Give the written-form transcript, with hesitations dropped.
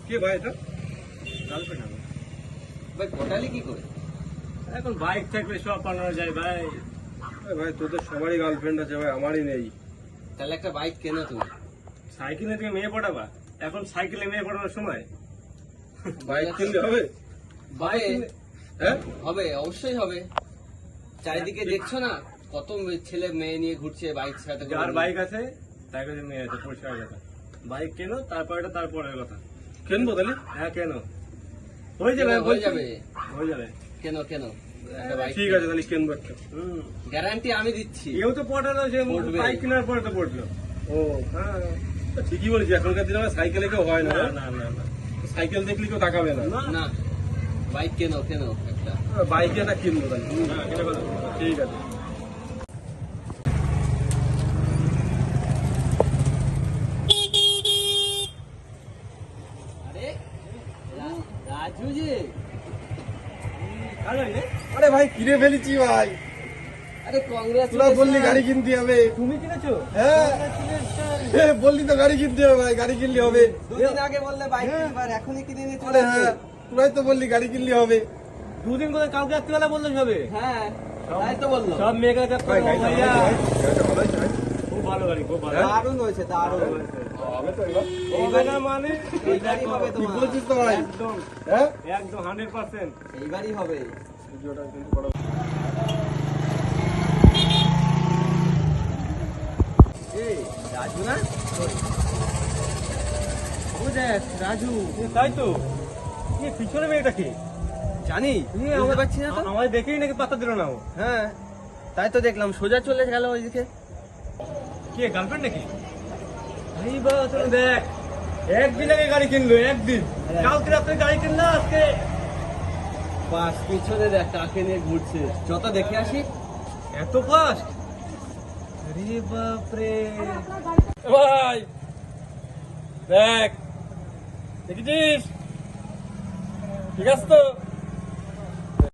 কে ভাই এটা? গার্লফ্রেন্ড আমার। ভাই পটালি কি করে? এখন বাইক থাকলে সব পালানো যায় ভাই। ভাই তোদের সবারই গার্লফ্রেন্ড আছে ভাই, আমারই নেই। তাহলে একটা বাইক কেনো তুমি। সাইকেলে থেকে মেয়ে পড়াবা? এখন সাইকেলে মেয়ে পড়ানোর সময়? বাইক কিনলে হবে? হবে হ্যাঁ হবে, অবশ্যই হবে। চারিদিকে দেখছো না কত ছেলে মেয়ে নিয়ে ঘুরছে বাইক সাথে করে। যার বাইক আছে তার কাছে মেয়ে আছে, পরিষ্কার কথা। বাইক কেনো, তারপরে তারপরের কথা। কিনবো তাহলে? হ্যাঁ কেন, হয়ে যাবে হয়ে যাবে। হয়ে যাবে। কেন কেন একটা বাইক ঠিক আছে তাহলে কিনবো একটা। গ্যারান্টি আমি দিচ্ছি। কেউ তো পটালো, সে পড়বে। বাইক কেনার পরে তো পড়লো। ও হ্যাঁ ঠিকই বলেছি, এখনকার দিনে আমার সাইকেলে কেউ হয় না। না না না না সাইকেল দেখলে কেউ তাকাবে না। না। না বাইক কেন কেন একটা। বাইকে একটা কিনবো তাহলে। হ্যাঁ, কেনা কথা। ঠিক আছে। আরে রাজু জি, ভালো রে। আরে ভাই কিনে ফেলেছি ভাই। আরে তোরা বললি গাড়ি কংগ্রেচুলেশন। কিনতে হবে। তুমি কিনেছো? হ্যাঁ বললি তো গাড়ি কিনতে হবে ভাই, গাড়ি কিনলে হবে। দুদিন আগে বললে বাইক হ্যাঁ। কিনবার, এখনই কিনে নিতে আরে হ্যাঁ তোরাই তো বললি গাড়ি কিনলে হবে। দুদিন করে কালকে রাত্রিবেলা বললে হবে। হ্যাঁ তাই তো বললো। সব মেয়েকে দেখো ভাই গাড়িটা ভাইয়া। গাড়িটা ভালো আছে ভাই। খুব ভালো গাড়ি, খুব ভালো। দারুণ হয়েছে দারুণ। হবে তো এবার। হবে না মানে? এইবারই হবে ঠিক তোমার। বলছিস তো ভাই। একদম হ্যাঁ একদম 100%। এইবারই হবে। ভিডিওটা কিন্তু বড়। এই রাজু না? ও দেখ রাজু। তাই তো, পিছনে মেয়েটা কি? জানি বুঝতে পারছি না তো। আমাদের দেখেই নাকি পাত্তা দিল না ও। হ্যাঁ তাই তো দেখলাম, সোজা চলে গেল ওইদিকে। কে গার্লফ্রেন্ড নাকি? এই বা চলো দেখ, একদিন আগে গাড়ি কিনলো, একদিন। কালকে রাত্রে গাড়ি কিনলো, আজকে বাস পিছনে দেখ কাকে নিয়ে ঘুরছে, যত দেখে আসি। এত ফাস্ট। আরে বাপরে ভাই, দেখ দেখেছিস? ঠিক আছে তো?